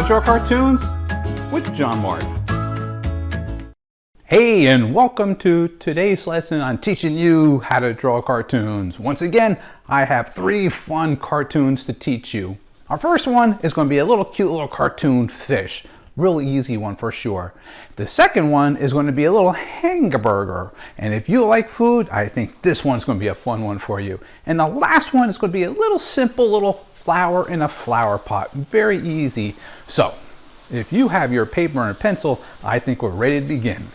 to Draw Cartoons with John-Marc. Hey, and welcome to today's lesson on teaching you how to draw cartoons. Once again, I have 3 fun cartoons to teach you. Our first one is going to be a cute little cartoon fish. Real easy one for sure. The second one is going to be a little hamburger. And if you like food, I think this one's going to be a fun one for you. And the last one is going to be a little simple little flower in a flower pot. Very easy. So, if you have your paper and a pencil, I think we're ready to begin.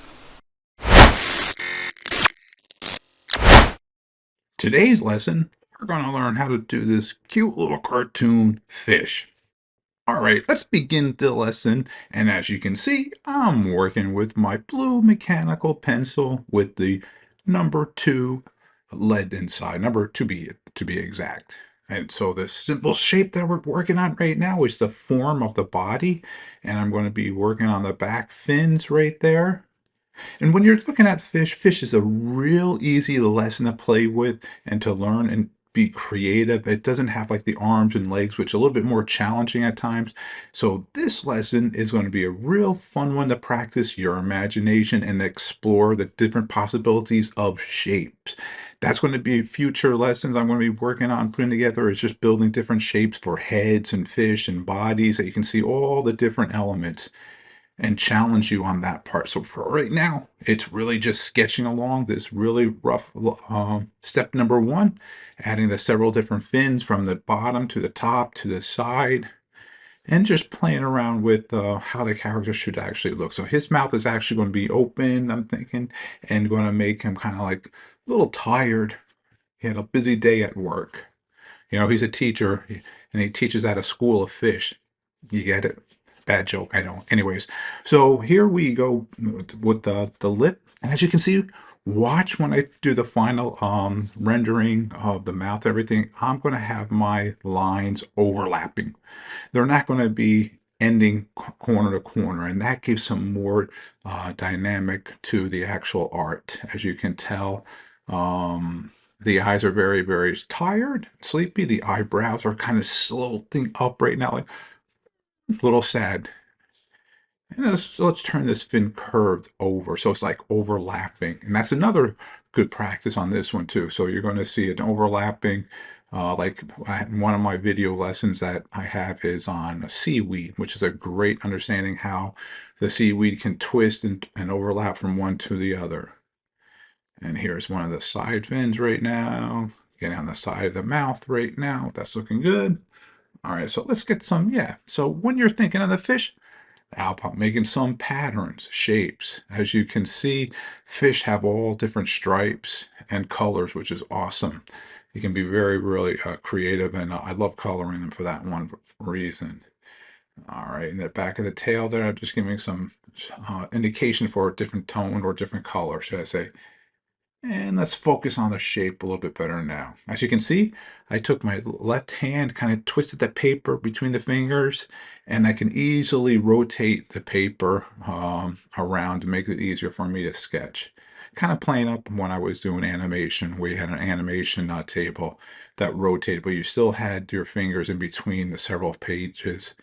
Today's lesson, we're going to learn how to do this cute little cartoon fish. All right, let's begin the lesson. And as you can see, I'm working with my blue mechanical pencil with the number 2 lead inside, number 2B to be exact. And so the simple shape that we're working on right now is the form of the body. And I'm going to be working on the back fins right there. And when you're looking at fish, fish is a real easy lesson to play with and to learn and be creative. It doesn't have like the arms and legs, which are a little bit more challenging at times. So this lesson is going to be a real fun one to practice your imagination and explore the different possibilities of shapes. That's going to be future lessons I'm going to be working on putting together, is just building different shapes for heads and fish and bodies that you can see all the different elements and challenge you on that part. So for right now, it's really just sketching along this really rough step number 1, adding the several different fins from the bottom to the top to the side, and just playing around with how the character should actually look. So his mouth is actually going to be open, I'm thinking, and going to make him kind of like a little tired. He had a busy day at work. You know, he's a teacher, and he teaches at a school of fish. You get it? Bad joke, I know. Anyways, so here we go with the lip. And as you can see, watch when I do the final rendering of the mouth, everything. I'm going to have my lines overlapping. They're not going to be ending corner to corner, and that gives some more dynamic to the actual art. As you can tell, the eyes are very, very tired, sleepy. The eyebrows are kind of sloping up right now, like a little sad. And let's turn this fin curved over so it's like overlapping. And that's another good practice on this one too. So you're going to see it overlapping. Like one of my video lessons that I have is on seaweed, which is a great understanding how the seaweed can twist and overlap from one to the other. And here's one of the side fins right now. Getting on the side of the mouth right now. That's looking good. All right, so let's get some, So when you're thinking of the fish, how about making some patterns, shapes? As you can see, fish have all different stripes and colors, which is awesome. You can be very, really creative, and I love coloring them for that one reason. All right, in the back of the tail there, I'm just giving some indication for a different tone or different color, should I say. And let's focus on the shape a little bit better now. As you can see, I took my left hand, kind of twisted the paper between the fingers, and I can easily rotate the paper around to make it easier for me to sketch. Kind of playing up when I was doing animation, where you had an animation table that rotated, but you still had your fingers in between the several pages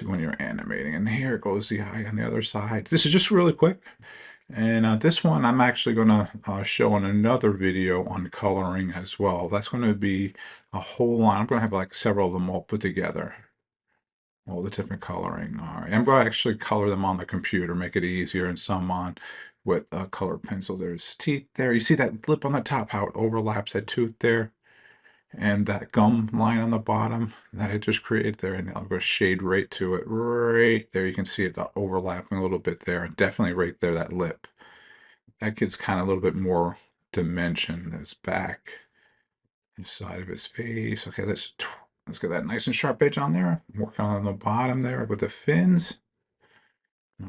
when you're animating. And here goes the eye on the other side. This is just really quick. And this one I'm actually going to show in another video on coloring as well. That's going to be a whole lot. I'm going to have like several of them all put together. All the different coloring. All right. I'm going to actually color them on the computer, make it easier, and some on with colored pencils. There's teeth there. You see that lip on the top, how it overlaps that tooth there? And that gum line on the bottom that I just created there, and I'm going to shade right to it. Right there, you can see it overlapping a little bit there, and definitely right there, that lip. That gives kind of a little bit more dimension. This back, this side of his face. Okay, let's get that nice and sharp edge on there. Working on the bottom there with the fins.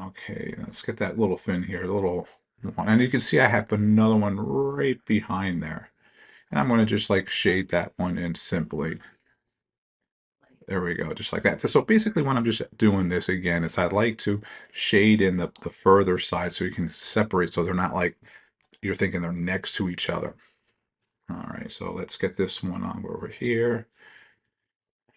Okay, let's get that little fin here, a little one. And you can see I have another one right behind there. And I'm going to just like shade that one in simply. There we go, just like that. So basically when I'm just doing this again, is I like to shade in the further side so you can separate so they're not like, you're thinking they're next to each other. All right, so let's get this one on over here.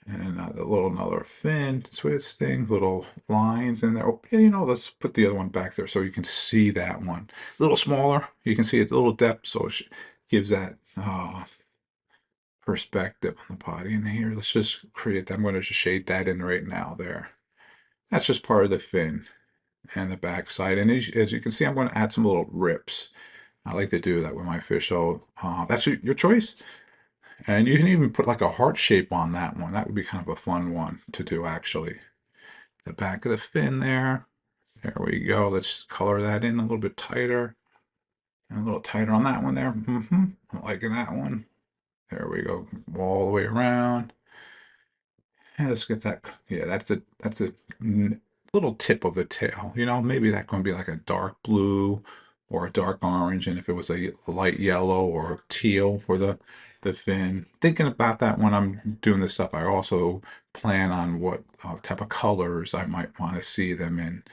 And the little another fin, twist thing, little lines in there. Oh, yeah, you know, let's put the other one back there so you can see that one. A little smaller, you can see it a little depth, so it gives that perspective on the body. And here, let's just create that. I'm going to just shade that in right now there. That's just part of the fin and the back side. And as you can see, I'm going to add some little rips. I like to do that with my fish. So that's your choice. And you can even put like a heart shape on that one. That would be kind of a fun one to do, actually. The back of the fin there. There we go. Let's color that in a little bit tighter. And a little tighter on that one there. I'm liking that one. There we go. All the way around. And let's get that. Yeah, that's a little tip of the tail. You know, maybe that going to be like a dark blue or a dark orange, and if it was a light yellow or teal for the fin. Thinking about that when I'm doing this stuff, I also plan on what type of colors I might want to see them in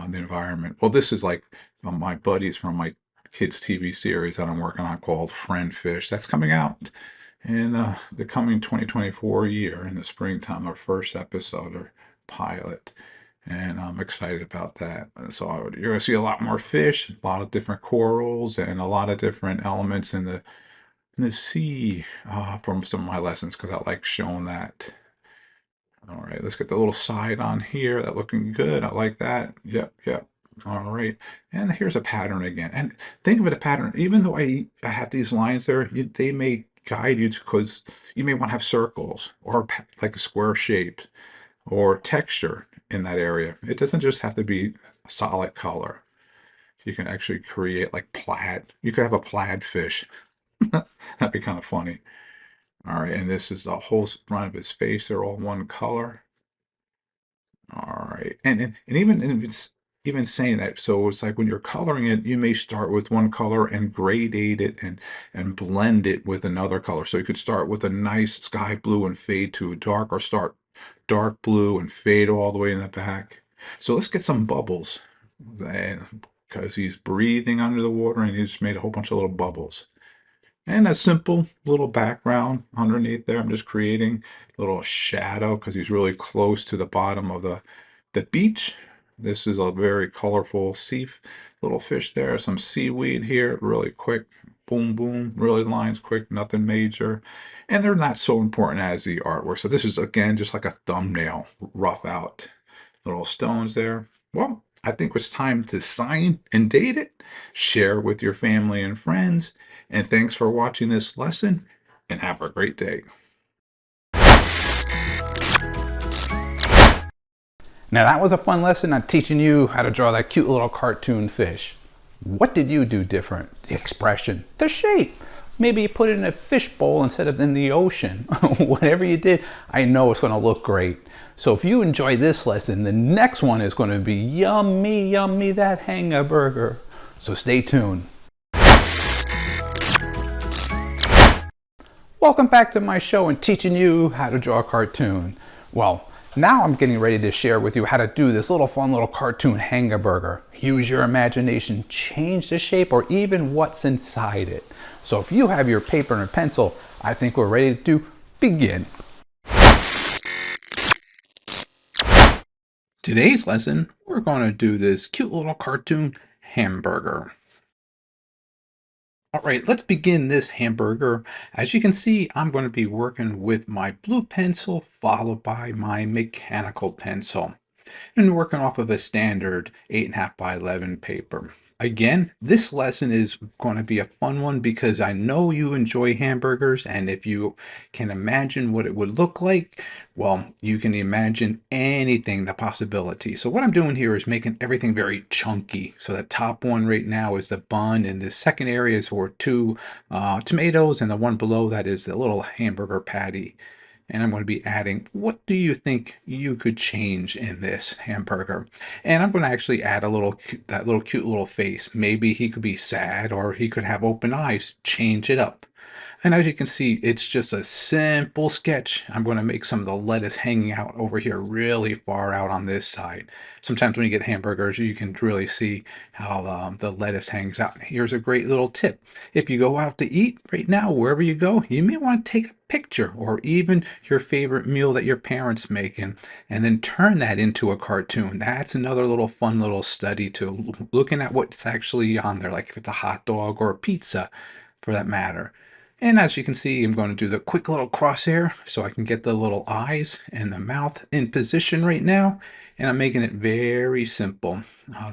the environment. Well, this is like my buddies from my kids' TV series that I'm working on called Friend Fish. That's coming out in the coming 2024 year in the springtime, our first episode or pilot. And I'm excited about that. So you're going to see a lot more fish, a lot of different corals, and a lot of different elements in the sea from some of my lessons because I like showing that. All right, let's get the little side on here. That looking good. I like that. Yep, yep. All right, and here's a pattern again. And think of it a pattern. Even though I have these lines there, they may guide you because you may want to have circles or like a square shape or texture in that area. It doesn't just have to be a solid color. You can actually create like plaid. You could have a plaid fish. That'd be kind of funny. All right, and this is the whole front of his face. They're all one color. All right, and even if it's even saying that, so it's like when you're coloring it, you may start with one color and gradate it and blend it with another color. So you could start with a nice sky blue and fade to a dark, or start dark blue and fade all the way in the back. So let's get some bubbles, because he's breathing under the water and he just made a whole bunch of little bubbles. And a simple little background underneath there. I'm just creating a little shadow because he's really close to the bottom of the beach. This is a very colorful little fish there. Some seaweed here, really quick. Boom, boom, really lines quick, nothing major. And they're not so important as the artwork. So this is, again, just like a thumbnail, rough out. Little stones there. Well, I think it's time to sign and date it, share with your family and friends, and thanks for watching this lesson, and have a great day. Now that was a fun lesson on teaching you how to draw that cute little cartoon fish. What did you do different? The expression, the shape. Maybe you put it in a fish bowl instead of in the ocean. Whatever you did, I know it's going to look great. So if you enjoy this lesson, the next one is going to be yummy, yummy, that hamburger. So stay tuned. Welcome back to my show and teaching you how to draw a cartoon. Well, now I'm getting ready to share with you how to do this little fun little cartoon hamburger. Use your imagination, change the shape or even what's inside it. So if you have your paper and a pencil, I think we're ready to begin. Today's lesson, we're going to do this cute little cartoon hamburger. All right, let's begin this hamburger. As you can see, I'm going to be working with my blue pencil followed by my mechanical pencil, and working off of a standard 8.5 by 11 paper. Again, this lesson is going to be a fun one because I know you enjoy hamburgers, and if you can imagine what it would look like, well, you can imagine anything, the possibility. So what I'm doing here is making everything very chunky. So the top one right now is the bun, and the second area is for two tomatoes, and the one below that is the little hamburger patty. And I'm going to be adding, what do you think you could change in this hamburger? And I'm going to actually add that little cute little face. Maybe he could be sad, or he could have open eyes. Change it up. And as you can see, it's just a simple sketch. I'm going to make some of the lettuce hanging out over here really far out on this side. Sometimes when you get hamburgers, you can really see how the lettuce hangs out. Here's a great little tip. If you go out to eat right now, wherever you go, you may want to take a picture or even your favorite meal that your parents make and then turn that into a cartoon. That's another little fun little study to looking at what's actually on there, like if it's a hot dog or a pizza for that matter. And as you can see, I'm going to do the quick little crosshair so I can get the little eyes and the mouth in position right now. And I'm making it very simple.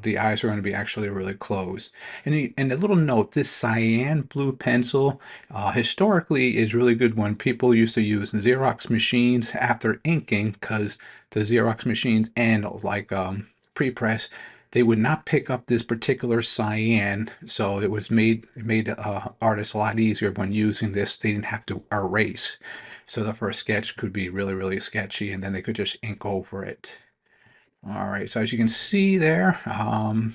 The eyes are going to be actually really close. And a little note, this cyan blue pencil historically is really good when people used to use Xerox machines after inking because the Xerox machines and like pre-press they would not pick up this particular cyan, so it made artists a lot easier when using this. They didn't have to erase, so the first sketch could be really sketchy, and then they could just ink over it. All right, so as you can see there, and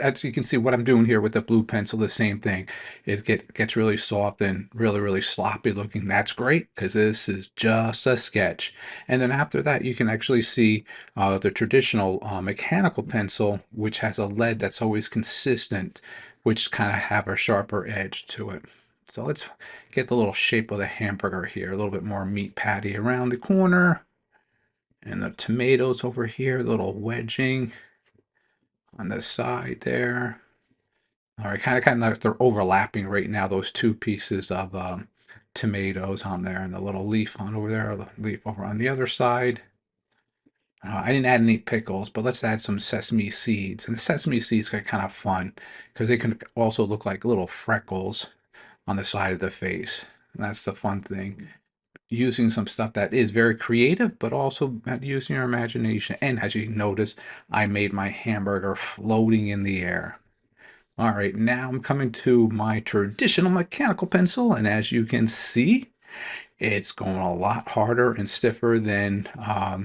as you can see what I'm doing here with the blue pencil, the same thing. Gets really soft and really sloppy looking. That's great because this is just a sketch. And then after that, you can actually see the traditional mechanical pencil, which has a lead that's always consistent, which kind of have a sharper edge to it. So let's get the little shape of the hamburger here, a little bit more meat patty around the corner. And the tomatoes over here, a little wedging on the side there. All right, kind of like they're overlapping right now, those two pieces of tomatoes on there and the little leaf on over there, the leaf over on the other side. I didn't add any pickles, but let's add some sesame seeds. And the sesame seeds are kind of fun because they can also look like little freckles on the side of the face. And that's the fun thing. Using some stuff that is very creative, but also using your imagination. And as you notice, I made my hamburger floating in the air. All right, now I'm coming to my traditional mechanical pencil, and as you can see, it's going a lot harder and stiffer than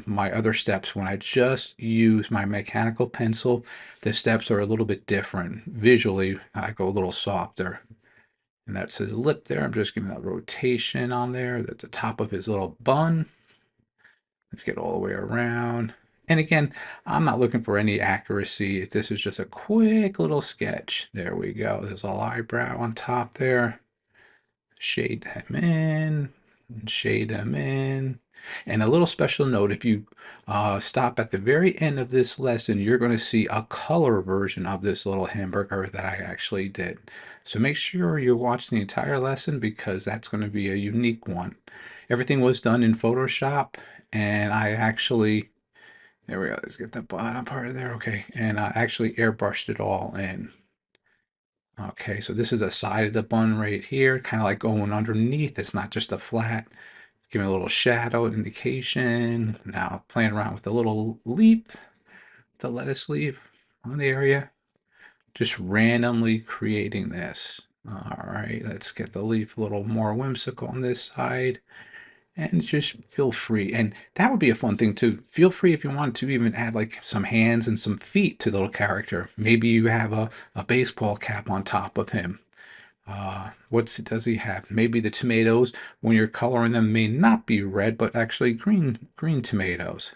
my other steps. When I just use my mechanical pencil, the steps are a little bit different. Visually, I go a little softer. And that's his lip there. I'm just giving that rotation on there. That's the top of his little bun. Let's get all the way around. And again, I'm not looking for any accuracy. This is just a quick little sketch. There we go. There's a little eyebrow on top there. Shade them in. Shade them in. And a little special note, if you stop at the very end of this lesson, you're going to see a color version of this little hamburger that I actually did. So make sure you watch the entire lesson because that's going to be a unique one. Everything was done in Photoshop, and I actually, there we go, let's get the bottom part of there, okay, and I actually airbrushed it all in. Okay, so this is the side of the bun right here, kind of like going underneath. It's not just a flat. Giving a little shadow indication. Now playing around with the little leaf, the lettuce leaf on the area. Just randomly creating this. All right, let's get the leaf a little more whimsical on this side. And just feel free. And that would be a fun thing too. Feel free if you want to even add like some hands and some feet to the little character. Maybe you have a baseball cap on top of him. What does he have? Maybe the tomatoes, when you're coloring them, may not be red, but actually green tomatoes.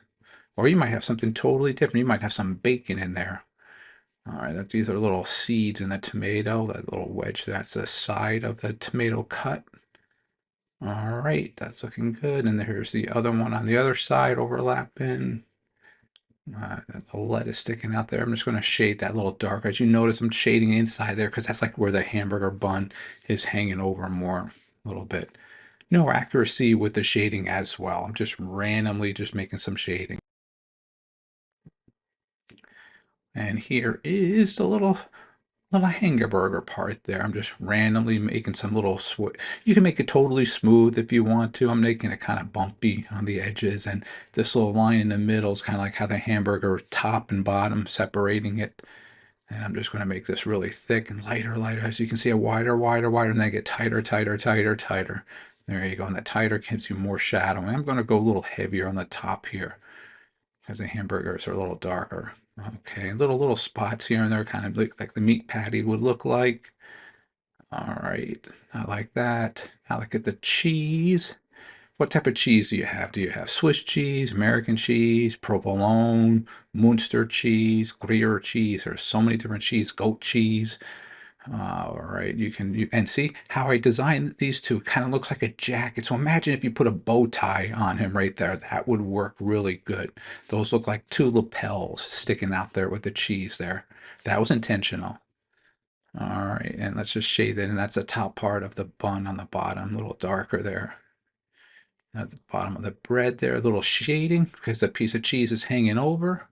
Or you might have something totally different. You might have some bacon in there. All right, these are little seeds in the tomato, that little wedge. That's the side of the tomato cut. All right, that's looking good. And here's the other one on the other side overlapping. The lettuce sticking out there. I'm just going to shade that a little darker. As you notice, I'm shading inside there because that's like where the hamburger bun is hanging over more a little bit. No accuracy with the shading as well. I'm just randomly just making some shading. And here is the little hamburger part there. I'm just randomly making some little you can make it totally smooth if you want to. I'm making it kind of bumpy on the edges, and this little line in the middle is kind of like how the hamburger top and bottom separating it. And I'm just going to make this really thick and lighter. As you can see, a wider, and then I get tighter. There you go. And the tighter gives you more shadow. And I'm going to go a little heavier on the top here because the hamburgers are a little darker. Okay, little spots here and there, kind of like the meat patty would look like. All right, I like that. I look at the cheese. What type of cheese do you have? Do you have Swiss cheese, American cheese, provolone, Munster cheese, Gruyere cheese? There's so many different cheese. Goat cheese. All right, and see how I designed these two. Kind of looks like a jacket. So imagine if you put a bow tie on him right there. That would work really good. Those look like two lapels sticking out there with the cheese there. That was intentional. All right, and let's just shade it, and that's the top part of the bun on the bottom, a little darker there. At the bottom of the bread there, a little shading because the piece of cheese is hanging over.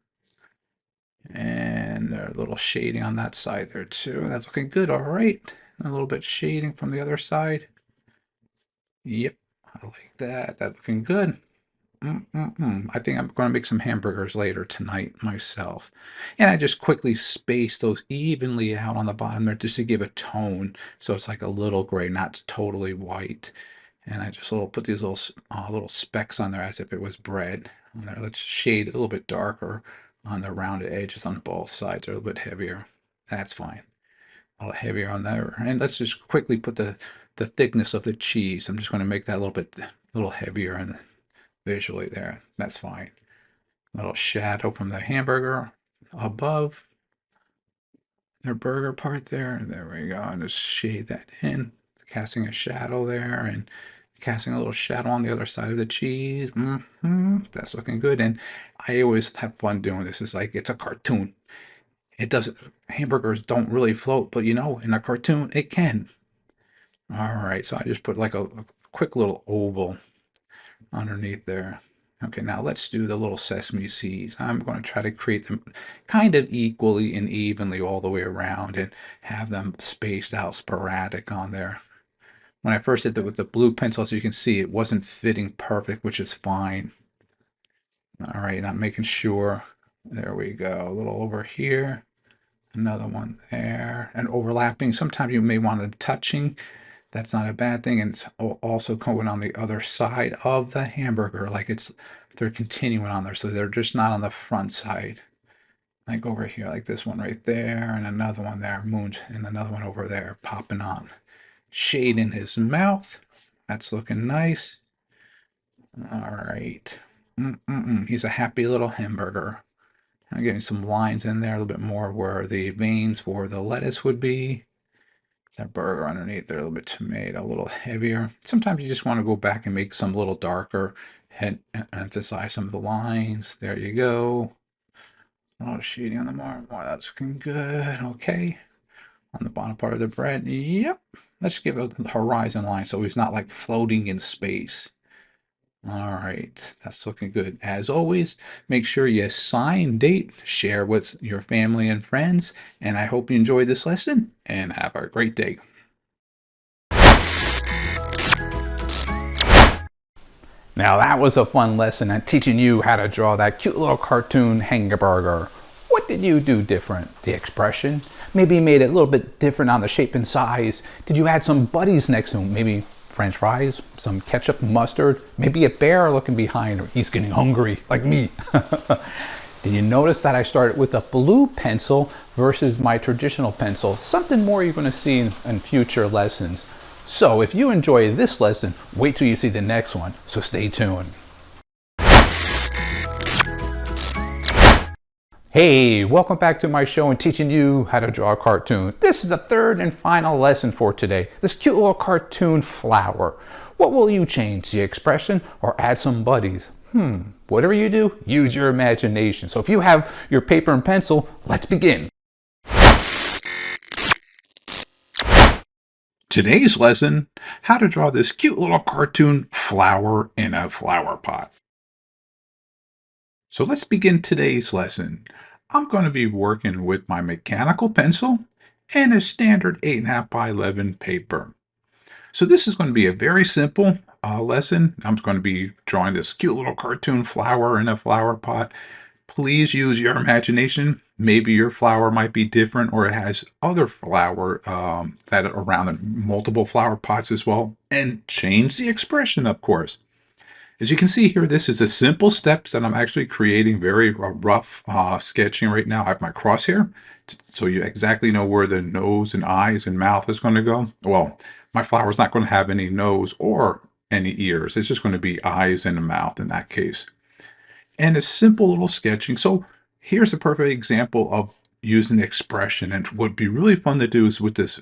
And a little shading on that side there too. That's looking good. All right. A little bit shading from the other side. Yep. I like that. That's looking good. I think I'm going to make some hamburgers later tonight myself. And I just quickly space those evenly out on the bottom there just to give a tone. So it's like a little gray, not totally white. And I just put these little specks on there as if it was bread on there. Let's shade a little bit darker on the rounded edges on both sides. They're a little bit heavier. That's fine. A little heavier on there. And let's just quickly put the thickness of the cheese. I'm just going to make that a little heavier and visually there. That's fine. A little shadow from the hamburger above their burger part there. There we go. And just shade that in, casting a shadow there and casting a little shadow on the other side of the cheese. That's looking good. And I always have fun doing this. It's like it's a cartoon. It doesn't, hamburgers don't really float, but in a cartoon, it can. All right. So I just put like a quick little oval underneath there. Okay, now let's do the little sesame seeds. I'm going to try to create them kind of equally and evenly all the way around and have them spaced out sporadic on there. When I first did it with the blue pencil, as you can see, it wasn't fitting perfect, which is fine. All right, I'm making sure. There we go. A little over here. Another one there. And overlapping. Sometimes you may want them touching. That's not a bad thing. And it's also going on the other side of the hamburger. Like they're continuing on there. So they're just not on the front side. Like over here, like this one right there. And another one there. And another one over there popping on. Shade in his mouth. That's looking nice. All right. He's a happy little hamburger. I'm getting some lines in there, a little bit more where the veins for the lettuce would be. That burger underneath there, a little bit tomato, a little heavier. Sometimes you just want to go back and make some a little darker, emphasize some of the lines. There you go. A little shading on the mark. Wow, that's looking good. Okay. On the bottom part of the bread. Yep. Let's give it a horizon line so he's not like floating in space. All right, that's looking good. As always, make sure you sign, date, share with your family and friends, and I hope you enjoyed this lesson and have a great day. Now that was a fun lesson on teaching you how to draw that cute little cartoon hamburger. What did you do different? The expression? Maybe you made it a little bit different on the shape and size. Did you add some buddies next to him? Maybe French fries, some ketchup, mustard, maybe a bear looking behind him. He's getting hungry, like me. Did you notice that I started with a blue pencil versus my traditional pencil? Something more you're going to see in future lessons. So if you enjoy this lesson, wait till you see the next one. So stay tuned. Hey, welcome back to my show and teaching you how to draw a cartoon. This is the third and final lesson for today. This cute little cartoon flower. What will you change, the expression or add some buddies? Whatever you do, use your imagination. So if you have your paper and pencil, let's begin. Today's lesson, how to draw this cute little cartoon flower in a flower pot. So let's begin today's lesson. I'm going to be working with my mechanical pencil and a standard 8.5 by 11 paper. So this is going to be a very simple lesson. I'm going to be drawing this cute little cartoon flower in a flower pot. Please use your imagination. Maybe your flower might be different or it has other flower that are around it, multiple flower pots as well. And change the expression, of course. As you can see here, this is a simple steps that I'm actually creating very rough sketching right now. I have my crosshair, so you exactly know where the nose and eyes and mouth is going to go. Well, my flower's not going to have any nose or any ears. It's just going to be eyes and a mouth in that case. And a simple little sketching. So here's a perfect example of using expression. And what would be really fun to do is with this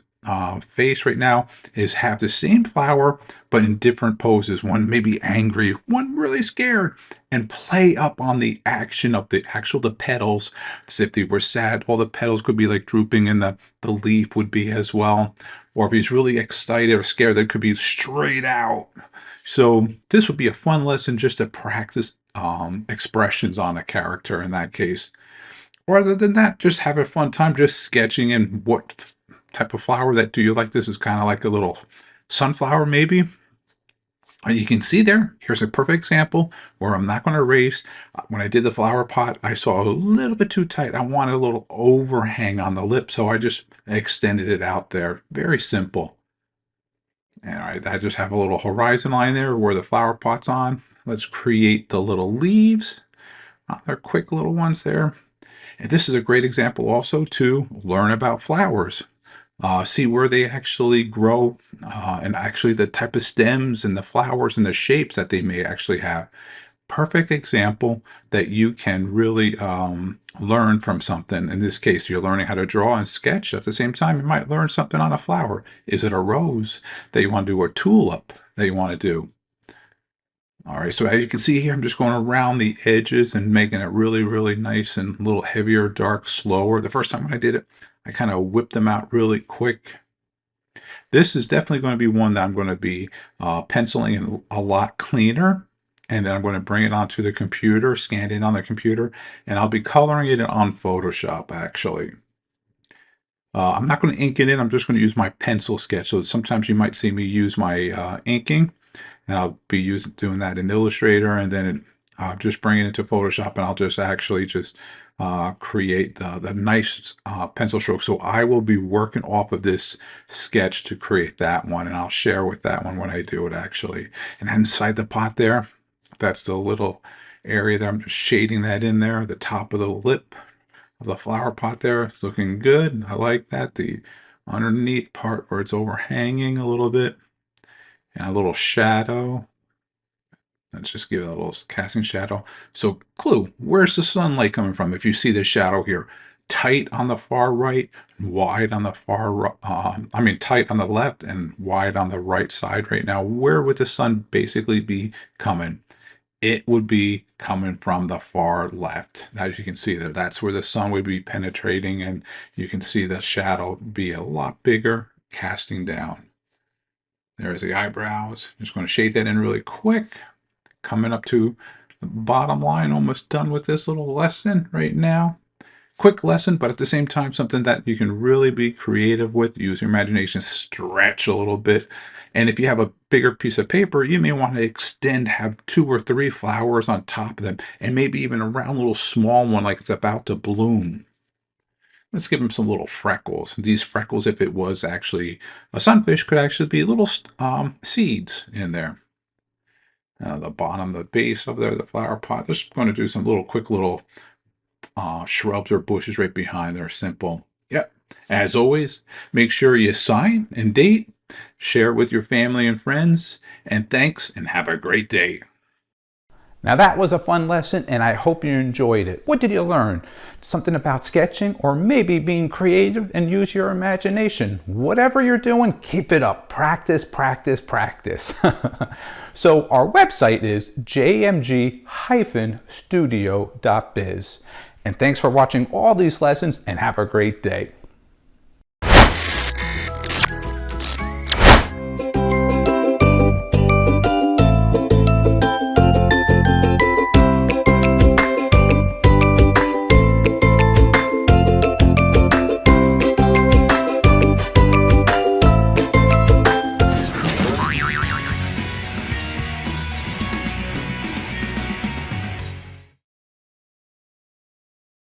face right now is have the same flower, but in different poses. One maybe angry, one really scared, and play up on the action of the petals. As if they were sad, all the petals could be like drooping and the leaf would be as well. Or if he's really excited or scared, that could be straight out. So this would be a fun lesson just to practice expressions on a character in that case. Or other than that, just have a fun time just sketching in what type of flower that do you like. This is kind of like a little sunflower maybe. And you can see there, here's a perfect example where I'm not going to erase. When I did the flower pot, I saw a little bit too tight. I wanted a little overhang on the lip, so I just extended it out there. Very simple. All right, I just have a little horizon line there where the flower pot's on. Let's create the little leaves. They're quick little ones there. And this is a great example also to learn about flowers. See where they actually grow and actually the type of stems and the flowers and the shapes that they may actually have. Perfect example that you can really learn from something. In this case, you're learning how to draw and sketch. At the same time, you might learn something on a flower. Is it a rose that you want to do, or tulip that you want to do? All right, so as you can see here, I'm just going around the edges and making it really, really nice and a little heavier, dark, slower. The first time I did it, I kind of whipped them out really quick. This is definitely going to be one that I'm going to be penciling in a lot cleaner. And then I'm going to bring it onto the computer, scan it on the computer, and I'll be coloring it on Photoshop, actually. I'm not going to ink it in. I'm just going to use my pencil sketch. So sometimes you might see me use my inking, and I'll be doing that in Illustrator, and then just bring it into Photoshop, and I'll just actually just create the nice pencil stroke. So I will be working off of this sketch to create that one, and I'll share with that one when I do it actually. And inside the pot there, that's the little area that I'm just shading that in there, the top of the lip of the flower pot there. It's looking good. I like that. The underneath part where it's overhanging a little bit and a little shadow. Let's just give it a little casting shadow. So clue, where's the sunlight coming from? If you see the shadow here, tight on the far right, wide on the tight on the left and wide on the right side right now. Where would the sun basically be coming? It would be coming from the far left. As you can see there, that's where the sun would be penetrating, and you can see the shadow be a lot bigger casting down. There's the eyebrows. Just going to shade that in really quick. Coming up to the bottom line, almost done with this little lesson right now. Quick lesson, but at the same time, something that you can really be creative with. Use your imagination, stretch a little bit. And if you have a bigger piece of paper, you may want to extend, have 2 or 3 flowers on top of them, and maybe even a round little small one like it's about to bloom. Let's give them some little freckles. These freckles, if it was actually a sunfish, could actually be little seeds in there. The bottom, the base of there, the flower pot. Just going to do some little quick little shrubs or bushes right behind there. Simple. Yep. As always, make sure you sign and date, share with your family and friends, and thanks and have a great day. Now that was a fun lesson and I hope you enjoyed it. What did you learn? Something about sketching or maybe being creative and use your imagination. Whatever you're doing, keep it up. Practice, practice, practice. So our website is jmg-studio.biz. And thanks for watching all these lessons and have a great day.